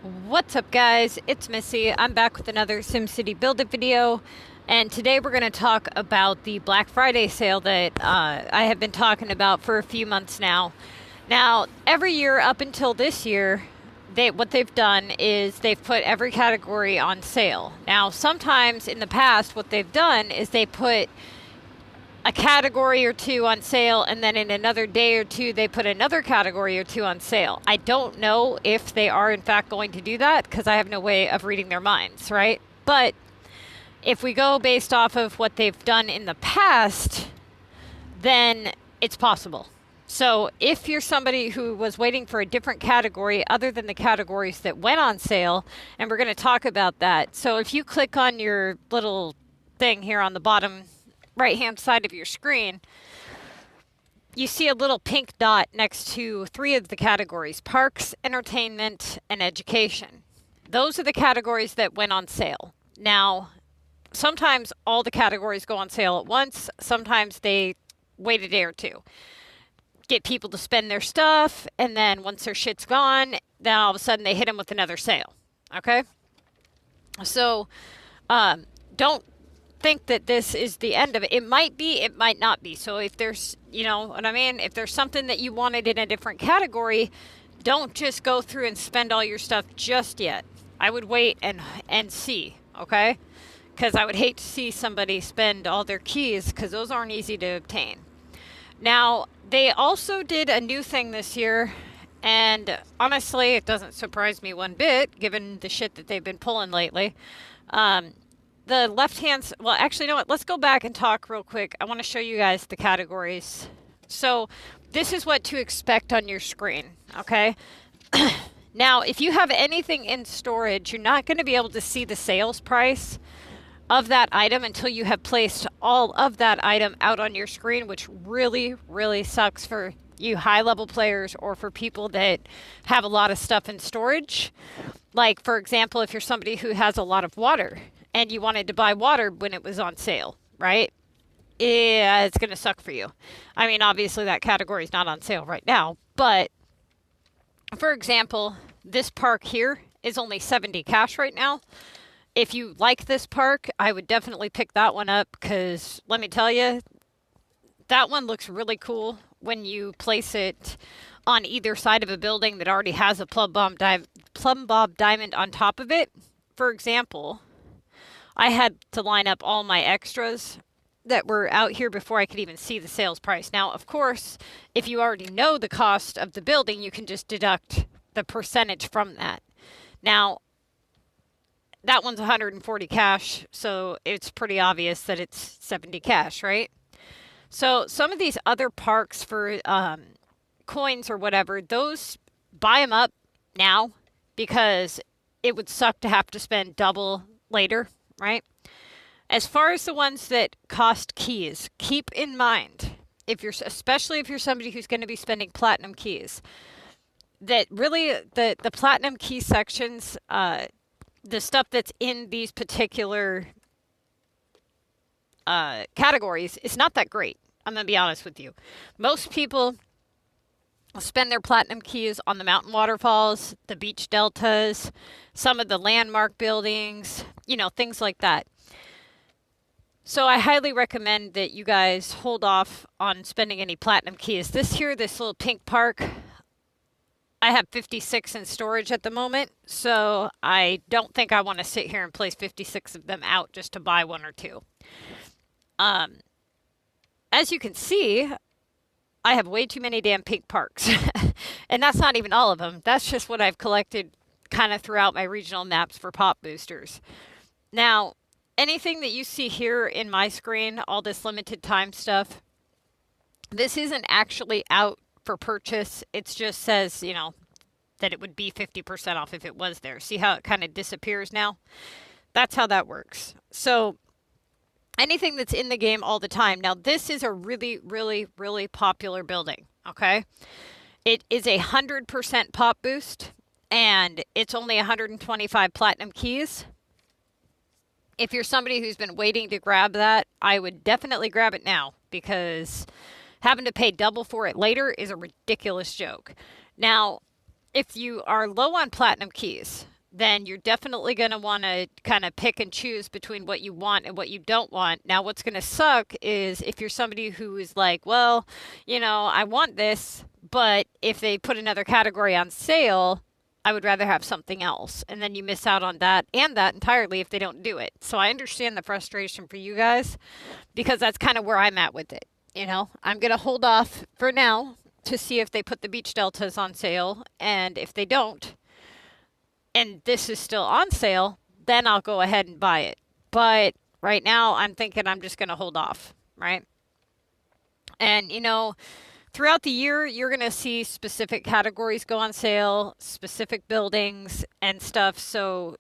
What's up, guys? It's Missy. I'm back with another SimCity BuildIt video, and today we're going to talk about the Black Friday sale that I have been talking about for a few months now. Now, every year up until this year, what they've done is they've put every category on sale. Now, sometimes in the past, what they've done is they put a category or two on sale, and then in another day or two they put another category or two on sale. I don't know if they are in fact going to do that because I have no way of reading their minds, right? But if we go based off of what they've done in the past, then it's possible. So if you're somebody who was waiting for a different category other than the categories that went on sale, and we're going to talk about that. So if you click on your little thing here on the bottom right hand side of your screen, you see a little pink dot next to three of the categories: parks, entertainment, and education. Those are the categories that went on sale. Now, sometimes all the categories go on sale at once. Sometimes they wait a day or two, get people to spend their stuff, and then once their shit's gone, then all of a sudden they hit them with another sale. Okay? So don't think that this is the end of it. It might be, it might not be. So if there's, you know what I mean? If there's something that you wanted in a different category, don't just go through and spend all your stuff just yet. I would wait and see, okay? Because I would hate to see somebody spend all their keys, because those aren't easy to obtain. Now, they also did a new thing this year, and honestly, it doesn't surprise me one bit, given the shit that they've been pulling lately. The left hand, well, actually, you know what? Let's go back and talk real quick. I want to show you guys the categories. So this is what to expect on your screen, okay? Now, if you have anything in storage, you're not going to be able to see the sales price of that item until you have placed all of that item out on your screen, which really, really sucks for you high-level players or for people that have a lot of stuff in storage. Like, for example, if you're somebody who has a lot of water and you wanted to buy water when it was on sale, right? Yeah, it's going to suck for you. I mean, obviously that category is not on sale right now, but for example, this park here is only 70 cash right now. If you like this park, I would definitely pick that one up, because let me tell you, that one looks really cool when you place it on either side of a building that already has a plumb bob diamond on top of it. For example, I had to line up all my extras that were out here before I could even see the sales price. Now, of course, if you already know the cost of the building, you can just deduct the percentage from that. Now, that one's 140 cash, so it's pretty obvious that it's 70 cash, right? So some of these other parks for coins or whatever, those, buy them up now, because it would suck to have to spend double later, right? As far as the ones that cost keys, keep in mind, especially if you're somebody who's going to be spending platinum keys, that really the platinum key sections, the stuff that's in these particular categories is not that great. I'm going to be honest with you. Most people spend their platinum keys on the mountain waterfalls, the beach deltas, some of the landmark buildings, you know, things like that. So I highly recommend that you guys hold off on spending any platinum keys. This little pink park, I have 56 in storage at the moment, so I don't think I want to sit here and place 56 of them out just to buy one or two. As you can see, I have way too many damn pink parks. And that's not even all of them. That's just what I've collected kind of throughout my regional maps for pop boosters. Now, anything that you see here in my screen, all this limited time stuff, this isn't actually out for purchase. It just says, you know, that it would be 50% off if it was there. See how it kind of disappears now? That's how that works. So anything that's in the game all the time. Now, this is a really, really, really popular building, okay? It is 100% pop boost, and it's only 125 platinum keys. If you're somebody who's been waiting to grab that, I would definitely grab it now, because having to pay double for it later is a ridiculous joke. Now, if you are low on platinum keys, then you're definitely going to want to kind of pick and choose between what you want and what you don't want. Now, what's going to suck is if you're somebody who is like, well, I want this, but if they put another category on sale, I would rather have something else. And then you miss out on that and that entirely if they don't do it. So I understand the frustration for you guys because that's kind of where I'm at with it. I'm going to hold off for now to see if they put the beach deltas on sale. And if they don't, and this is still on sale, then I'll go ahead and buy it. But right now, I'm thinking I'm just going to hold off, right? And, throughout the year, you're going to see specific categories go on sale, specific buildings and stuff. So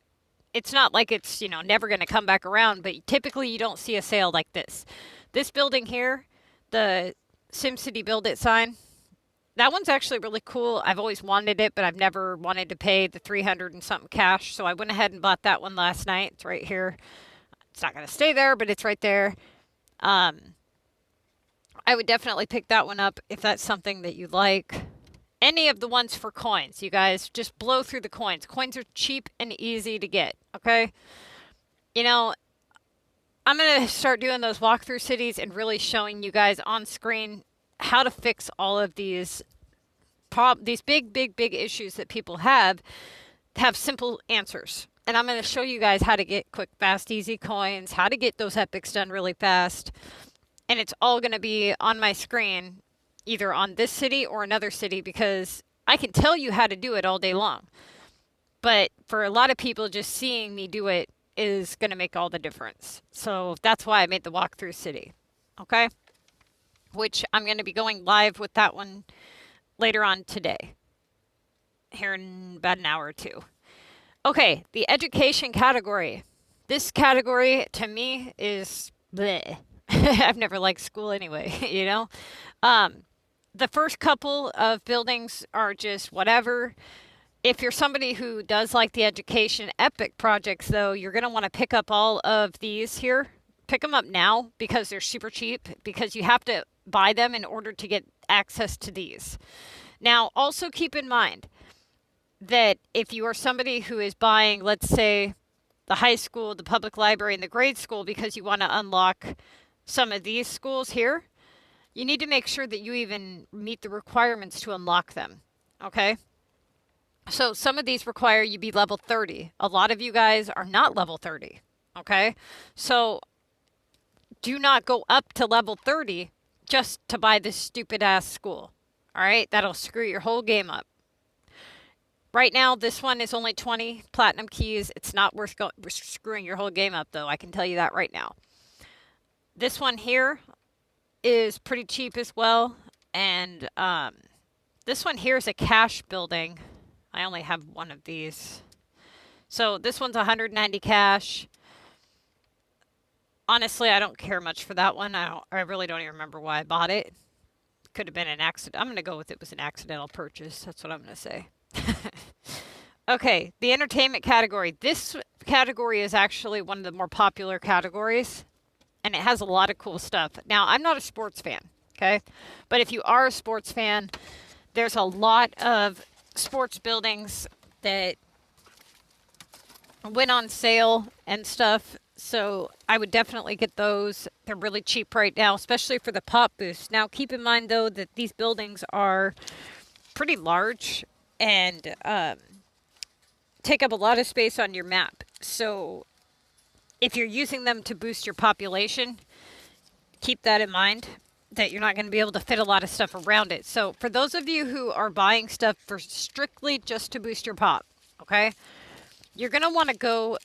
it's not like it's, never going to come back around, but typically you don't see a sale like this. This building here, the SimCity BuildIt sign, that one's actually really cool. I've always wanted it, but I've never wanted to pay the 300 and something cash. So I went ahead and bought that one last night. It's right here. It's not going to stay there, but it's right there. I would definitely pick that one up if that's something that you like. Any of the ones for coins, you guys, just blow through the coins. Coins are cheap and easy to get, okay? I'm going to start doing those walkthrough cities and really showing you guys on screen how to fix all of these big issues that people have simple answers. And I'm going to show you guys how to get quick, fast, easy coins, how to get those epics done really fast. And it's all going to be on my screen, either on this city or another city, because I can tell you how to do it all day long. But for a lot of people, just seeing me do it is going to make all the difference. So that's why I made the walkthrough city. Okay? Which I'm going to be going live with that one later on today, here in about an hour or two. Okay, the education category. This category, to me, is bleh. I've never liked school anyway, The first couple of buildings are just whatever. If you're somebody who does like the education epic projects, though, you're going to want to pick up all of these here. Pick them up now because they're super cheap, because you have to buy them in order to get access to these. Now, also keep in mind that if you are somebody who is buying, let's say, the high school, the public library, and the grade school because you want to unlock some of these schools here, you need to make sure that you even meet the requirements to unlock them, okay? So some of these require you be level 30. A lot of you guys are not level 30, okay? So do not go up to level 30 just to buy this stupid ass school. All right? That'll screw your whole game up. Right now, this one is only 20 platinum keys. It's not worth screwing your whole game up, though. I can tell you that right now. This one here is pretty cheap as well. And this one here is a cash building. I only have one of these. So this one's 190 cash. Honestly, I don't care much for that one. I really don't even remember why I bought it. Could have been an accident. I'm going to go with it was an accidental purchase. That's what I'm going to say. Okay, the entertainment category. This category is actually one of the more popular categories, and it has a lot of cool stuff. Now, I'm not a sports fan, okay? But if you are a sports fan, there's a lot of sports buildings that went on sale and stuff. So I would definitely get those. They're really cheap right now, especially for the pop boost. Now, keep in mind, though, that these buildings are pretty large and take up a lot of space on your map. So if you're using them to boost your population, keep that in mind, that you're not going to be able to fit a lot of stuff around it. So for those of you who are buying stuff for strictly just to boost your pop, okay, you're going to want to go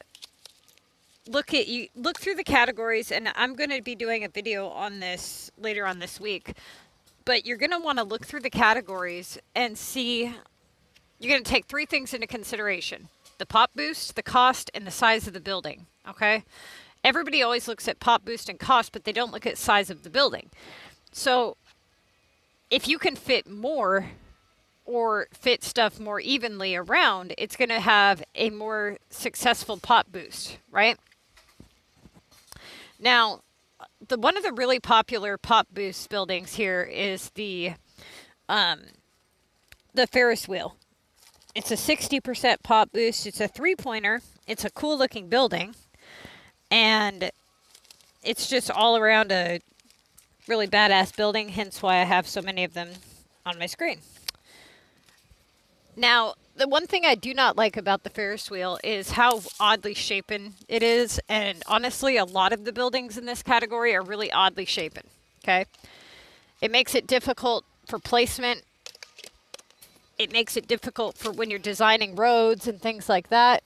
look through the categories, and I'm going to be doing a video on this later on this week. But you're going to want to look through the categories and see. You're going to take three things into consideration: the pop boost, the cost, and the size of the building. Okay? Everybody always looks at pop boost and cost, but they don't look at size of the building. So if you can fit more or fit stuff more evenly around, it's going to have a more successful pop boost, right? Now, one of the really popular pop boost buildings here is the Ferris Wheel. It's a 60% pop boost. It's a 3-pointer. It's a cool looking building. And it's just all around a really badass building, hence why I have so many of them on my screen. Now, the one thing I do not like about the Ferris wheel is how oddly shapen it is. And honestly, a lot of the buildings in this category are really oddly shapen. Okay? It makes it difficult for placement. It makes it difficult for when you're designing roads and things like that.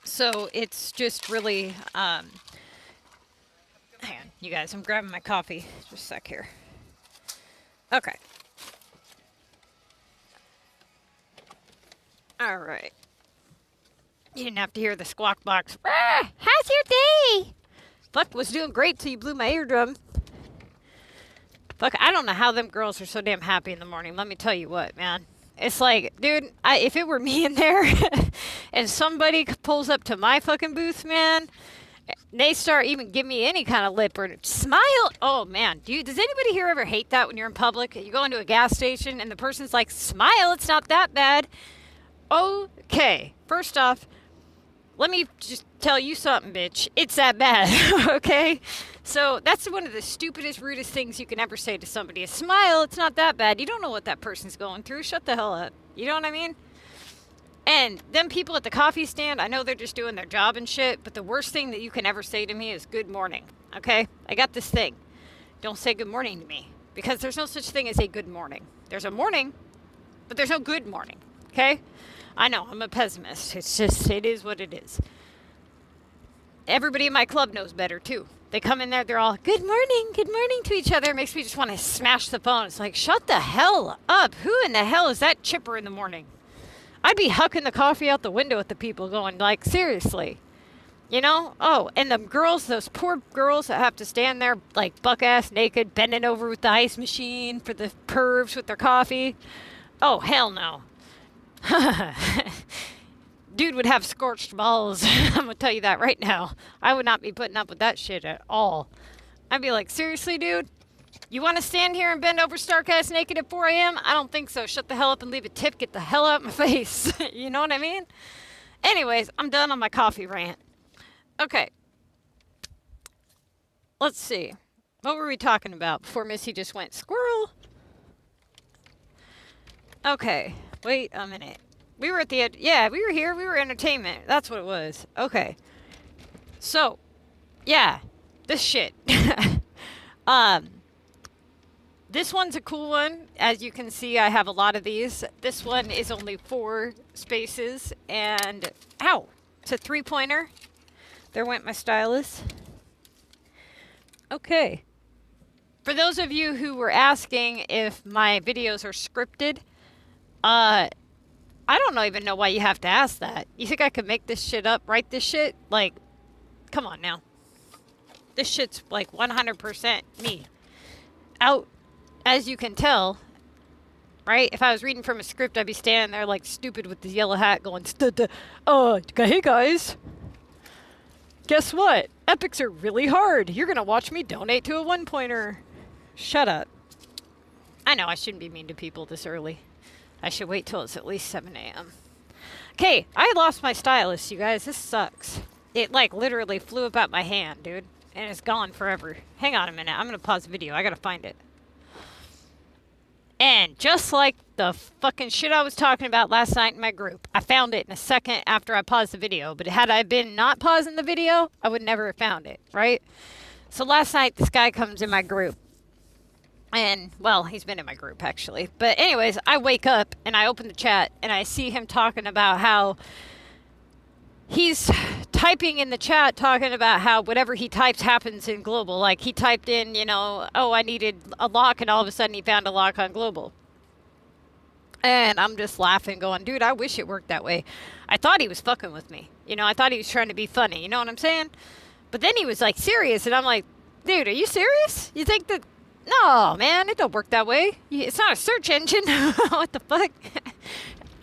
So it's just really, hang on, you guys, I'm grabbing my coffee. Just a sec here. Okay. All right. You didn't have to hear the squawk box. Ah, how's your day? Fuck, was doing great till you blew my eardrum. Fuck, I don't know how them girls are so damn happy in the morning. Let me tell you what, man. It's like, dude, if it were me in there and somebody pulls up to my fucking booth, man, they start even giving me any kind of lip or smile. Oh, man, dude, does anybody here ever hate that when you're in public? You go into a gas station and the person's like, smile, it's not that bad. Okay, first off, let me just tell you something, bitch. It's that bad, okay? So that's one of the stupidest, rudest things you can ever say to somebody. A smile, it's not that bad. You don't know what that person's going through. Shut the hell up. You know what I mean? And them people at the coffee stand, I know they're just doing their job and shit, but the worst thing that you can ever say to me is good morning, okay? I got this thing. Don't say good morning to me, because there's no such thing as a good morning. There's a morning, but there's no good morning, okay? I know, I'm a pessimist. It's just, it is what it is. Everybody in my club knows better, too. They come in there, they're all, good morning to each other. It makes me just want to smash the phone. It's like, shut the hell up. Who in the hell is that chipper in the morning? I'd be hucking the coffee out the window at the people going, like, seriously. You know? Oh, and the girls, those poor girls that have to stand there, like, buck-ass naked, bending over with the ice machine for the pervs with their coffee. Oh, hell no. Dude would have scorched balls. I'm going to tell you that right now. I would not be putting up with that shit at all. I'd be like, seriously, dude? You want to stand here and bend over stark-ass naked at 4 a.m.? I don't think so. Shut the hell up and leave a tip. Get the hell out of my face. You know what I mean? Anyways, I'm done on my coffee rant. Okay. Let's see. What were we talking about before Missy just went squirrel? Okay. Wait a minute. We were at the end. Yeah, we were here. We were entertainment. That's what it was. Okay. So, yeah. This shit. This one's a cool one. As you can see, I have a lot of these. This one is only 4 spaces. And, ow. It's a 3-pointer. There went my stylus. Okay. For those of you who were asking if my videos are scripted, I don't even know why you have to ask that. You think I could make this shit up, write this shit? Like, come on now. This shit's like 100% me. Out, as you can tell, right? If I was reading from a script, I'd be standing there like stupid with this yellow hat going, hey guys. Guess what? Epics are really hard. You're going to watch me donate to a 1-pointer. Shut up. I know I shouldn't be mean to people this early. I should wait till it's at least 7 a.m. Okay, I lost my stylus, you guys. This sucks. It, like, literally flew up out my hand, dude. And it's gone forever. Hang on a minute. I'm going to pause the video. I got to find it. And just like the fucking shit I was talking about last night in my group, I found it in a second after I paused the video. But had I been not pausing the video, I would never have found it, right? So last night, this guy comes in my group. And, well, he's been in my group, actually. But anyways, I wake up and I open the chat and I see him talking about how he's typing in the chat talking about how whatever he types happens in global. Like, he typed in, you know, oh, I needed a lock, and all of a sudden he found a lock on global. And I'm just laughing, going, dude, I wish it worked that way. I thought he was fucking with me. You know, I thought he was trying to be funny. You know what I'm saying? But then he was, like, serious. And I'm like, dude, are you serious? You think that... No, man, it don't work that way. It's not a search engine. What the fuck?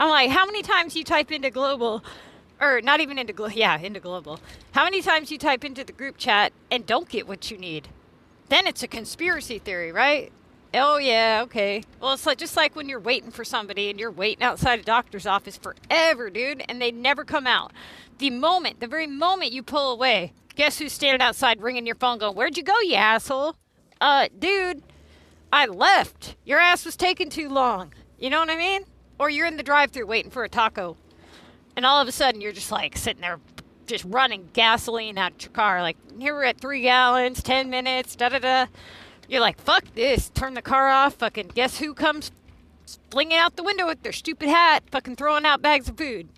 I'm like, how many times you type into global, or not even into global, yeah, into global. How many times you type into the group chat and don't get what you need? Then it's a conspiracy theory, right? Oh, yeah, okay. Well, it's like just like when you're waiting for somebody and you're waiting outside a doctor's office forever, dude, and they never come out. The very moment you pull away, guess who's standing outside ringing your phone going, "Where'd you go, you asshole?" Dude, I left. Your ass was taking too long. You know what I mean? Or you're in the drive-thru waiting for a taco, and all of a sudden you're just like sitting there just running gasoline out your car. Like, here we're at 3 gallons, 10 minutes, da-da-da. You're like, fuck this. Turn the car off. Fucking guess who comes flinging out the window with their stupid hat, fucking throwing out bags of food.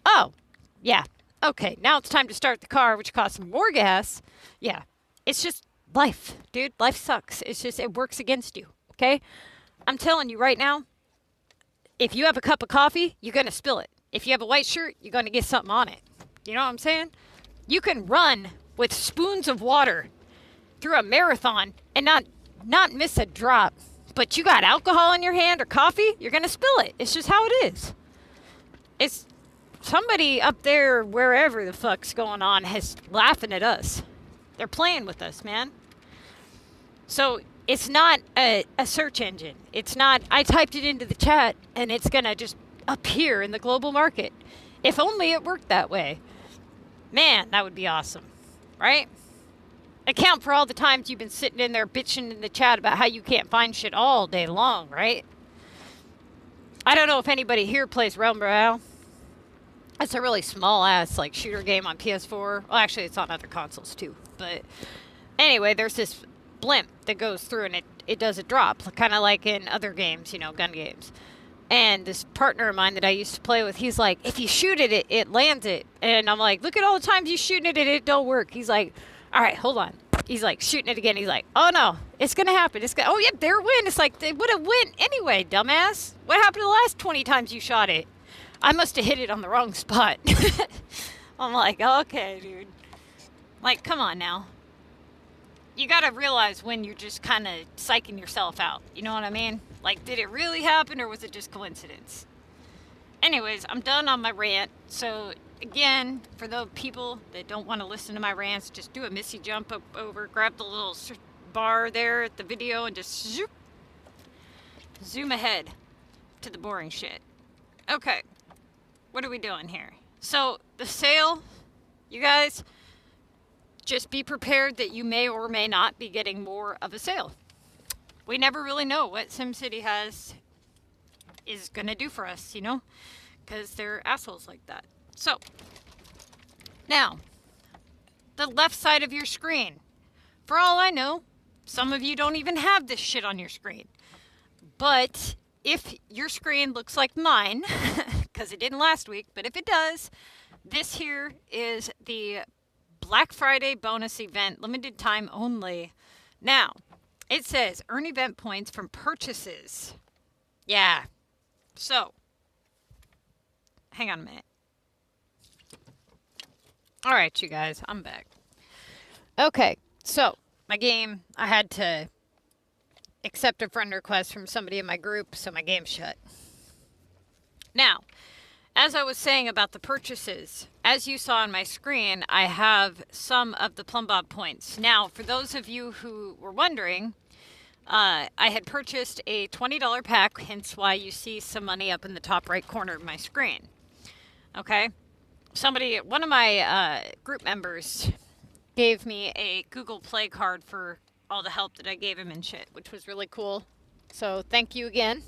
Oh, yeah. Okay, now it's time to start the car, which costs more gas. Yeah, it's just life, dude. Life sucks. It's just, it works against you, okay? I'm telling you right now, if you have a cup of coffee, you're going to spill it. If you have a white shirt, you're going to get something on it. You know what I'm saying? You can run with spoons of water through a marathon and not miss a drop. But you got alcohol in your hand or coffee, you're going to spill it. It's just how it is. It's somebody up there, wherever the fuck's going on, is laughing at us. They're playing with us, man. So it's not a search engine. It's not, I typed it into the chat and it's going to just appear in the global market. If only it worked that way. Man, that would be awesome, right? Account for all the times you've been sitting in there bitching in the chat about how you can't find shit all day long, right? I don't know if anybody here plays Realm Royale. It's a really small-ass, like, shooter game on PS4. Well, actually, it's on other consoles, too. But anyway, there's this blimp that goes through, and it does a drop, kind of like in other games, you know, gun games. And this partner of mine that I used to play with, he's like, if you shoot it, it lands it. And I'm like, look at all the times you shooting it, and it don't work. He's like, all right, hold on. He's like, shooting it again. He's like, oh, no, it's going to happen. Oh, yeah, there it went. It's like, they would have went anyway, dumbass. What happened to the last 20 times you shot it? I must have hit it on the wrong spot. I'm like, okay, dude. Like, come on now. You got to realize when you're just kind of psyching yourself out. You know what I mean? Like, did it really happen or was it just coincidence? Anyways, I'm done on my rant. So, again, for the people that don't want to listen to my rants, just do a Missy jump up over, grab the little bar there at the video and just zoom ahead to the boring shit. Okay, what are we doing here? So, the sale, you guys, just be prepared that you may or may not be getting more of a sale. We never really know what SimCity is going to do for us, you know, because they're assholes like that. So, now, the left side of your screen. For all I know, some of you don't even have this shit on your screen. But if your screen looks like mine, because it didn't last week, but if it does, this here is the Black Friday bonus event, limited time only. Now, it says earn event points from purchases. Yeah. So, hang on a minute. All right, you guys, I'm back. Okay, so my game, I had to accept a friend request from somebody in my group, so my game's shut. Now, as I was saying about the purchases, as you saw on my screen, I have some of the Plum Bob points. Now, for those of you who were wondering, I had purchased a $20 pack, hence why you see some money up in the top right corner of my screen. Okay? One of my group members gave me a Google Play card for all the help that I gave him and shit, which was really cool. So, thank you again.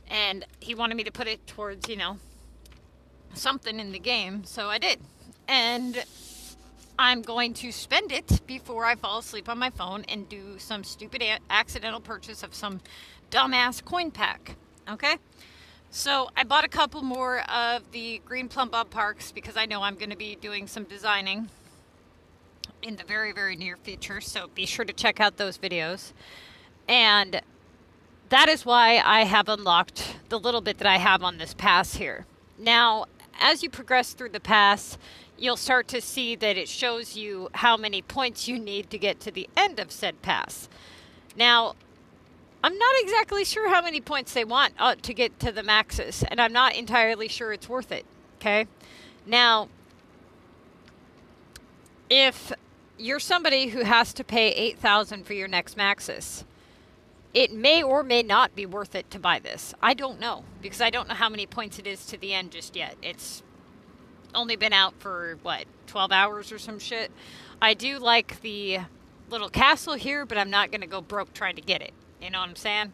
And he wanted me to put it towards, you know, something in the game, so I did. And I'm going to spend it before I fall asleep on my phone and do some stupid accidental purchase of some dumbass coin pack. Okay? So I bought a couple more of the Green Plum Bob Parks because I know I'm going to be doing some designing in the very, very near future. So be sure to check out those videos. And that is why I have unlocked the little bit that I have on this pass here. Now, as you progress through the pass, you'll start to see that it shows you how many points you need to get to the end of said pass. Now, I'm not exactly sure how many points they want to get to the maxes, and I'm not entirely sure it's worth it, okay? Now, if you're somebody who has to pay $8,000 for your next maxis, it may or may not be worth it to buy this. I don't know, because I don't know how many points it is to the end just yet. It's only been out for, what, 12 hours or some shit. I do like the little castle here, but I'm not going to go broke trying to get it. You know what I'm saying?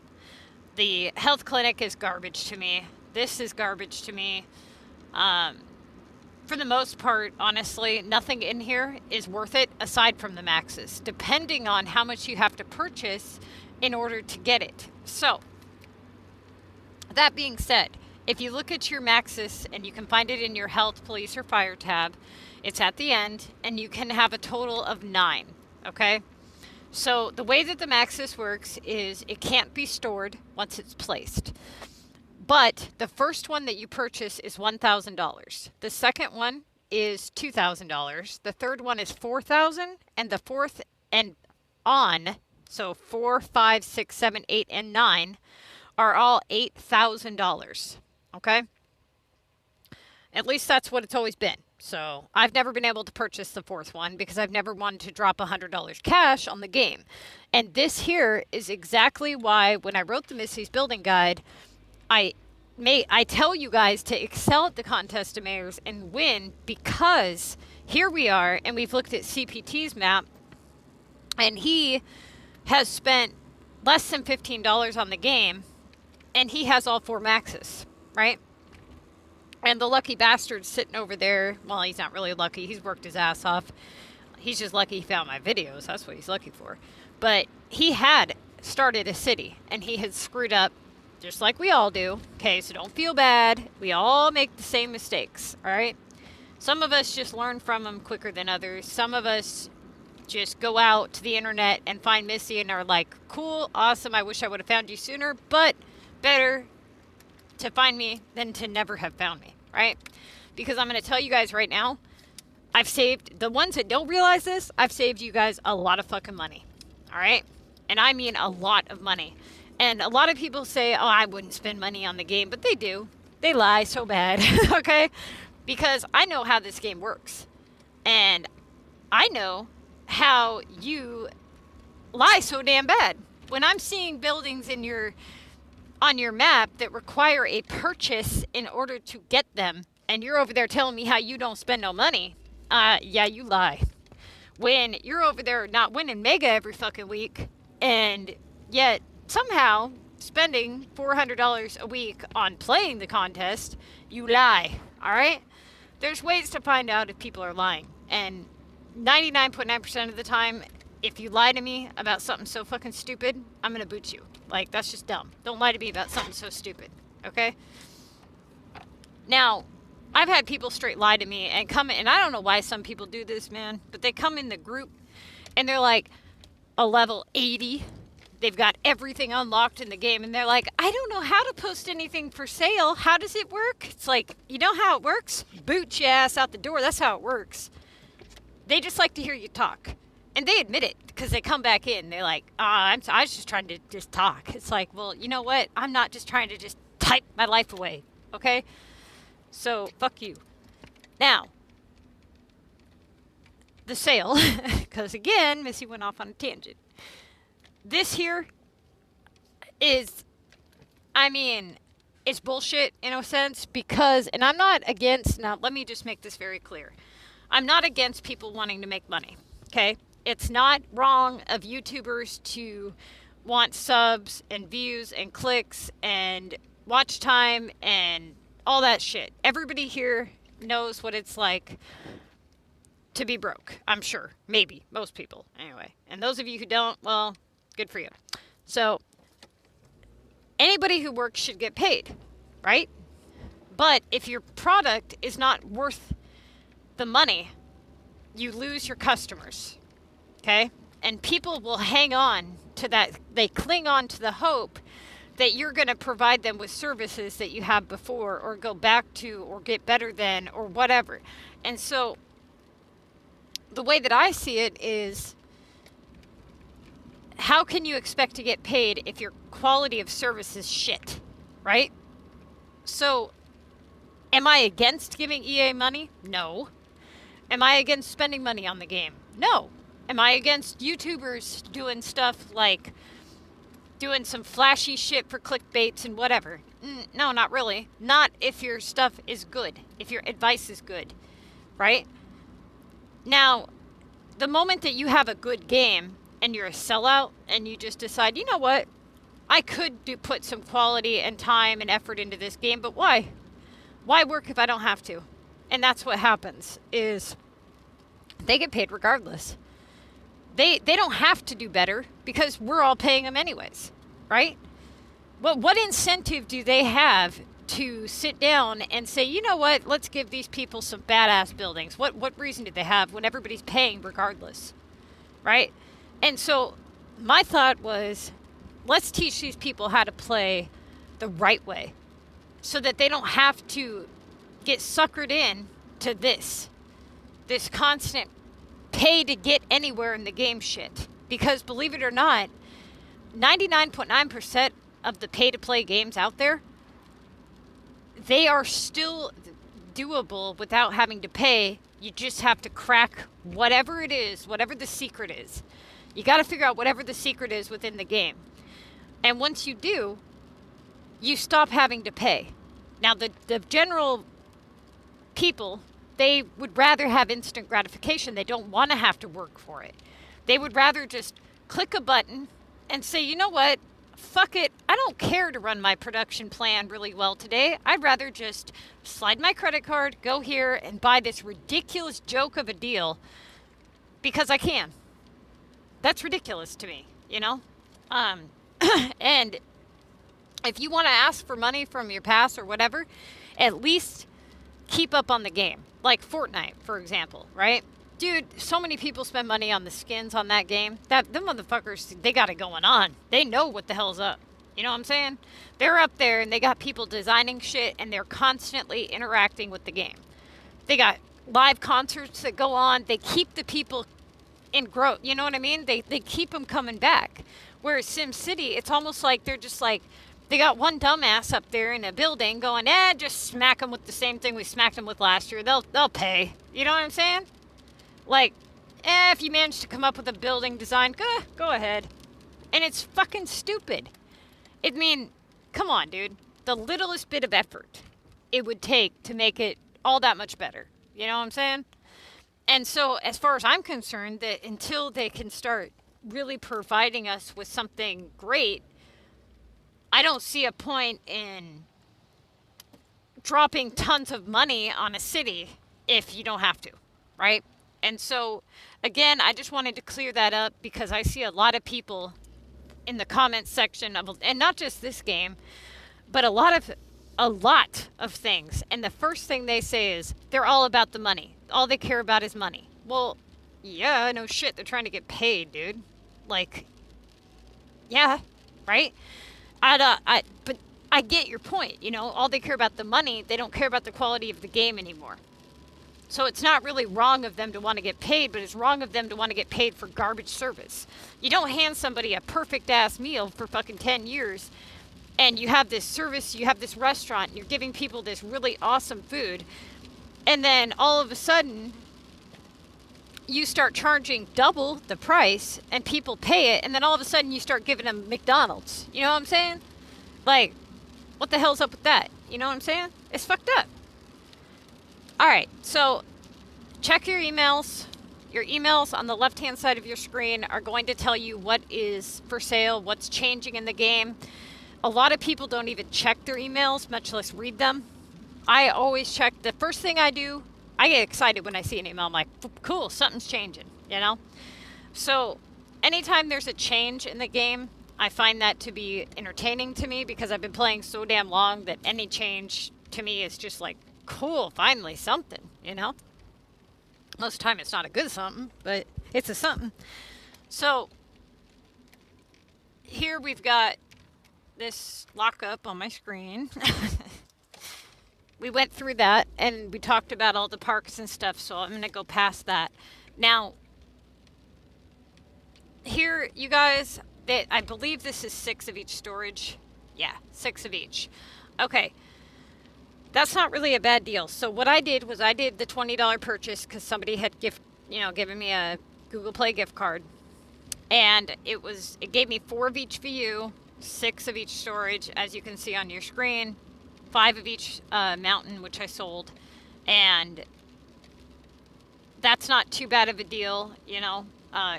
The health clinic is garbage to me. This is garbage to me. For the most part, honestly, nothing in here is worth it aside from the maxes, depending on how much you have to purchase in order to get it. So, that being said, if you look at your maxes, and you can find it in your health, police, or fire tab, it's at the end, and you can have a total of 9, okay? So the way that the maxis works is it can't be stored once it's placed. But the first one that you purchase is $1,000. The second one is $2,000. The third one is $4,000, and the fourth and on, so 4, 5, 6, 7, 8, and 9 are all $8,000. Okay? At least that's what it's always been. So I've never been able to purchase the fourth one because I've never wanted to drop $100 cash on the game. And this here is exactly why when I wrote the Missy's Building Guide, I tell you guys to excel at the contest of mayors and win, because here we are, and we've looked at CPT's map, and he has spent less than $15 on the game, and he has all 4 maxes, right? And the lucky bastard's sitting over there. Well, he's not really lucky. He's worked his ass off. He's just lucky he found my videos. That's what he's lucky for. But he had started a city, and he had screwed up just like we all do. Okay, so don't feel bad. We all make the same mistakes, all right? Some of us just learn from them quicker than others. Some of us just go out to the internet and find Missy and are like, cool, awesome, I wish I would have found you sooner, but better to find me than to never have found me, right? Because I'm going to tell you guys right now, I've saved, the ones that don't realize this, I've saved you guys a lot of fucking money, all right? And I mean a lot of money. And a lot of people say, oh, I wouldn't spend money on the game, but they do. They lie so bad, okay? Because I know how this game works. And I know how you lie so damn bad. When I'm seeing buildings in on your map that require a purchase in order to get them, and you're over there telling me how you don't spend no money, yeah, you lie. When you're over there not winning Mega every fucking week, and yet somehow spending $400 a week on playing the contest, you lie, all right? There's ways to find out if people are lying, and 99.9% of the time, if you lie to me about something so fucking stupid, I'm gonna boot you. Like, that's just dumb. Don't lie to me about something so stupid, okay? Now, I've had people straight lie to me and come in, and I don't know why some people do this, man, but they come in the group and they're like a level 80. They've got everything unlocked in the game, and they're like, I don't know how to post anything for sale. How does it work? It's like, you know how it works? Boot your ass out the door. That's how it works. They just like to hear you talk. And they admit it, because they come back in. They're like, I was just trying to just talk. It's like, well, you know what? I'm not just trying to just type my life away, okay? So, fuck you. Now, the sale, because again, Missy went off on a tangent. This here is, I mean, it's bullshit in a sense, because, and I'm not against, now let me just make this very clear. I'm not against people wanting to make money, okay? It's not wrong of YouTubers to want subs and views and clicks and watch time and all that shit. Everybody here knows what it's like to be broke, I'm sure. Maybe. Most people, anyway. And those of you who don't, well, good for you. So, anybody who works should get paid, right? But if your product is not worth the money, you lose your customers. Okay? And people will hang on to that. They cling on to the hope that you're going to provide them with services that you have before, or go back to, or get better than, or whatever. And so, the way that I see it is, how can you expect to get paid if your quality of service is shit? Right? So, am I against giving EA money? No. Am I against spending money on the game? No. Am I against YouTubers doing stuff like doing some flashy shit for clickbaits and whatever. No, not really. Not if your stuff is good, if your advice is good, right? Now, the moment that you have a good game and you're a sellout and you just decide, you know what, I could put some quality and time and effort into this game, but why? Why work if I don't have to? And that's what happens, is they get paid regardless. They don't have to do better because we're all paying them anyways, right? Well, what incentive do they have to sit down and say, you know what, let's give these people some badass buildings? What reason do they have when everybody's paying regardless, right? And so my thought was, let's teach these people how to play the right way so that they don't have to get suckered in to this constant pay to get anywhere in the game shit. Because believe it or not, 99.9% of the pay to play games out there, they are still doable without having to pay. You just have to crack whatever it is, whatever the secret is. You got to figure out whatever the secret is within the game. And once you do, you stop having to pay. Now, the general people, they would rather have instant gratification. They don't want to have to work for it. They would rather just click a button and say, you know what, fuck it. I don't care to run my production plan really well today. I'd rather just slide my credit card, go here, and buy this ridiculous joke of a deal because I can. That's ridiculous to me, you know? And if you want to ask for money from your past or whatever, at least keep up on the game. Like Fortnite, for example, right? Dude, so many people spend money on the skins on that game. Them motherfuckers, they got it going on. They know what the hell's up. You know what I'm saying? They're up there and they got people designing shit and they're constantly interacting with the game. They got live concerts that go on. They keep the people in growth. You know what I mean? They keep them coming back. Whereas SimCity, it's almost like they're just like, they got one dumbass up there in a building going, just smack them with the same thing we smacked them with last year. They'll pay. You know what I'm saying? Like, if you manage to come up with a building design, go ahead. And it's fucking stupid. I mean, come on, dude. The littlest bit of effort it would take to make it all that much better. You know what I'm saying? And so, as far as I'm concerned, that until they can start really providing us with something great, I don't see a point in dropping tons of money on a city if you don't have to, right? And so, again, I just wanted to clear that up because I see a lot of people in the comments section of, and not just this game, but a lot of things. And the first thing they say is they're all about the money. All they care about is money. Well, yeah, no shit. They're trying to get paid, dude. Like, yeah, right? But I get your point. You know, all they care about the money. They don't care about the quality of the game anymore. So it's not really wrong of them to want to get paid, but it's wrong of them to want to get paid for garbage service. You don't hand somebody a perfect-ass meal for fucking 10 years, and you have this service, you have this restaurant, and you're giving people this really awesome food, and then all of a sudden, you start charging double the price, and people pay it, and then all of a sudden you start giving them McDonald's. You know what I'm saying? Like, what the hell's up with that? You know what I'm saying? It's fucked up. All right, so check your emails. Your emails on the left-hand side of your screen are going to tell you what is for sale, what's changing in the game. A lot of people don't even check their emails, much less read them. I always check. The first thing I do, I get excited when I see an email. I'm like, cool, something's changing, you know? So anytime there's a change in the game, I find that to be entertaining to me because I've been playing so damn long that any change to me is just like, cool, finally something, you know? Most of the time it's not a good something, but it's a something. So here we've got this lockup on my screen. We went through that and we talked about all the parks and stuff, so I'm going to go past that. Now, here, you guys, I believe this is 6 of each storage. Yeah, 6 of each. Okay. That's not really a bad deal. So what I did was I did the $20 purchase because somebody had given me a Google Play gift card. And it gave me 4 of each for you 6 of each storage, as you can see on your screen, 5 of each mountain, which I sold, and that's not too bad of a deal, you know,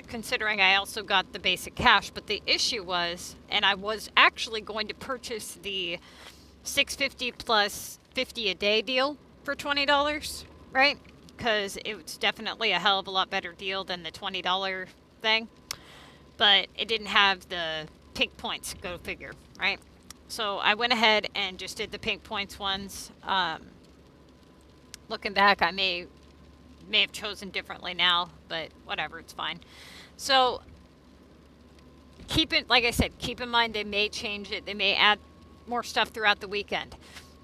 considering I also got the basic cash. But the issue was, and I was actually going to purchase the 650 plus 50 a day deal for $20, right? Because it was definitely a hell of a lot better deal than the $20 thing. But it didn't have the pink points, go figure, right? So I went ahead and just did the pink points ones. Looking back, I may have chosen differently now, but whatever, it's fine. So keep it, like I said, keep in mind they may change it. They may add more stuff throughout the weekend.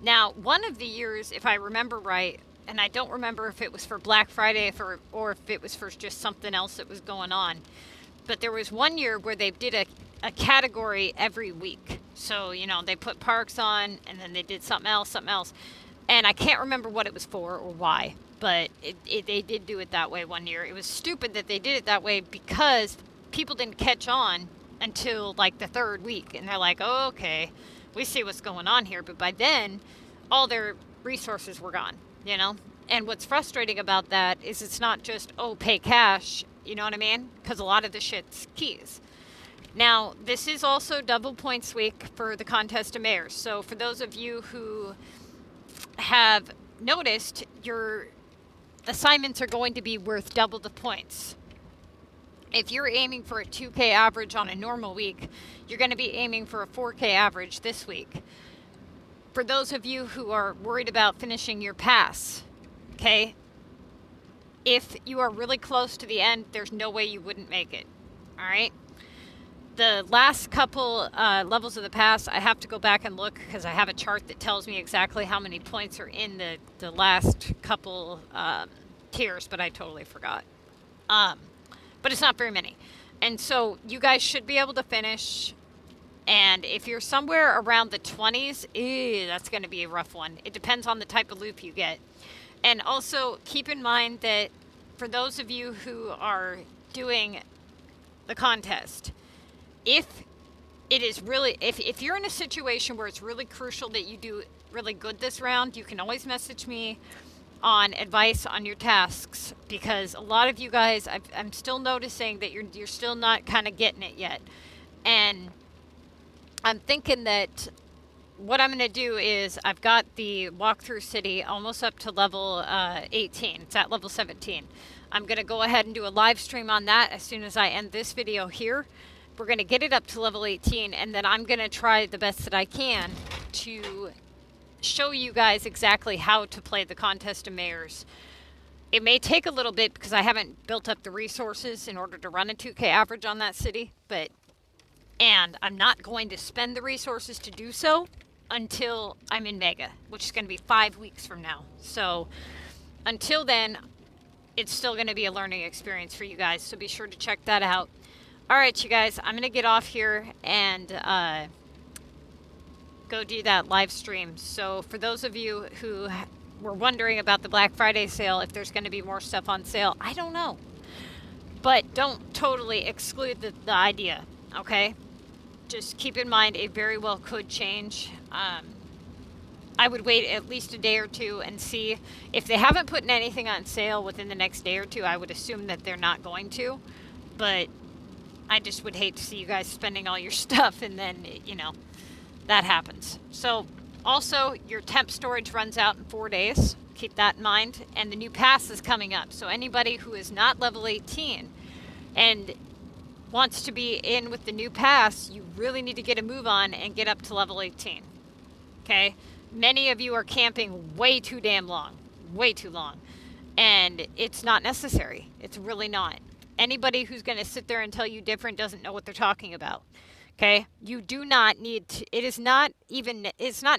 Now, one of the years, if I remember right, and I don't remember if it was for Black Friday or if it was for just something else that was going on, but there was one year where they did a category every week. So, you know, they put parks on, and then they did something else. And I can't remember what it was for or why, but they did do it that way one year. It was stupid that they did it that way because people didn't catch on until like the 3rd week. And they're like, oh, okay, we see what's going on here. But by then, all their resources were gone, you know? And what's frustrating about that is it's not just, oh, pay cash, you know what I mean? Because a lot of the shit's keys. Now, this is also double points week for the contest of mayors. So for those of you who have noticed, your assignments are going to be worth double the points. If you're aiming for a 2K average on a normal week, you're going to be aiming for a 4K average this week. For those of you who are worried about finishing your pass, okay, if you are really close to the end, there's no way you wouldn't make it, all right? The last couple levels of the pass, I have to go back and look because I have a chart that tells me exactly how many points are in the last couple tiers, but I totally forgot. But it's not very many. And so you guys should be able to finish. And if you're somewhere around the 20s, that's going to be a rough one. It depends on the type of loop you get. And also keep in mind that for those of you who are doing the contest, if it is really, if you're in a situation where it's really crucial that you do really good this round, you can always message me on advice on your tasks, because a lot of you guys, I'm still noticing that you're still not kind of getting it yet. And I'm thinking that what I'm going to do is I've got the walkthrough city almost up to level 18. It's at level 17. I'm going to go ahead and do a live stream on that as soon as I end this video here. We're going to get it up to level 18, and then I'm going to try the best that I can to show you guys exactly how to play the contest of mayors. It may take a little bit because I haven't built up the resources in order to run a 2K average on that city, and I'm not going to spend the resources to do so until I'm in Mega, which is going to be 5 weeks from now. So until then, it's still going to be a learning experience for you guys, so be sure to check that out. All right, you guys, I'm going to get off here and go do that live stream. So for those of you who were wondering about the Black Friday sale, if there's going to be more stuff on sale, I don't know. But don't totally exclude the idea, okay? Just keep in mind it very well could change. I would wait at least a day or two and see. If they haven't put anything on sale within the next day or two, I would assume that they're not going to. But I just would hate to see you guys spending all your stuff and then, you know, that happens. So also, your temp storage runs out in 4 days. Keep that in mind. And the new pass is coming up. So anybody who is not level 18 and wants to be in with the new pass, you really need to get a move on and get up to level 18. Okay? Many of you are camping way too damn long. Way too long. And it's not necessary. It's really not. Anybody who's going to sit there and tell you different doesn't know what they're talking about. Okay? You do not need to, it's not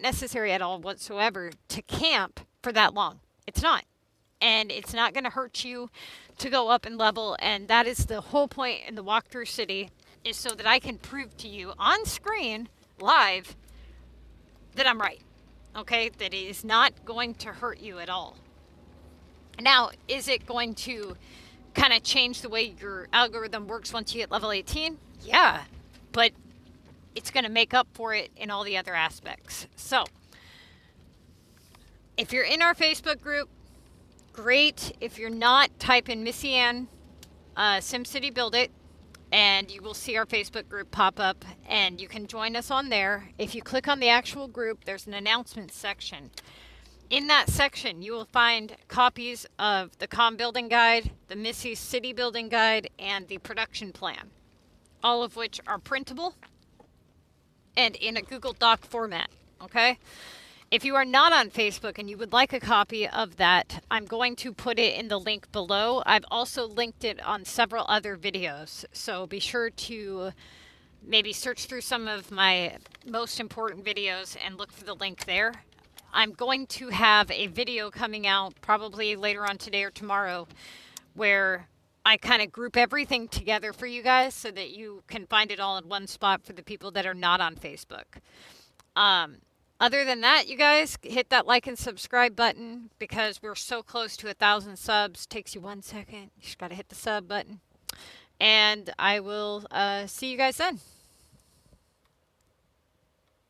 necessary at all whatsoever to camp for that long. It's not. And it's not going to hurt you to go up in level. And that is the whole point in the walkthrough city, is so that I can prove to you on screen, live, that I'm right. Okay? That it is not going to hurt you at all. Now, is it going to kind of change the way your algorithm works once you hit level 18? Yeah. But it's going to make up for it in all the other aspects. So if you're in our Facebook group, great. If you're not, type in MissyAnne, SimCity BuildIt, and you will see our Facebook group pop up, and you can join us on there. If you click on the actual group, there's an announcements section. In that section, you will find copies of the Com Building Guide, the Missy City Building Guide, and the production plan, all of which are printable and in a Google Doc format, okay? If you are not on Facebook and you would like a copy of that, I'm going to put it in the link below. I've also linked it on several other videos, so be sure to maybe search through some of my most important videos and look for the link there. I'm going to have a video coming out probably later on today or tomorrow where I kind of group everything together for you guys so that you can find it all in one spot for the people that are not on Facebook. Other than that, you guys, hit that like and subscribe button because we're so close to 1,000 subs. Takes you 1 second. You just got to hit the sub button. And I will see you guys then.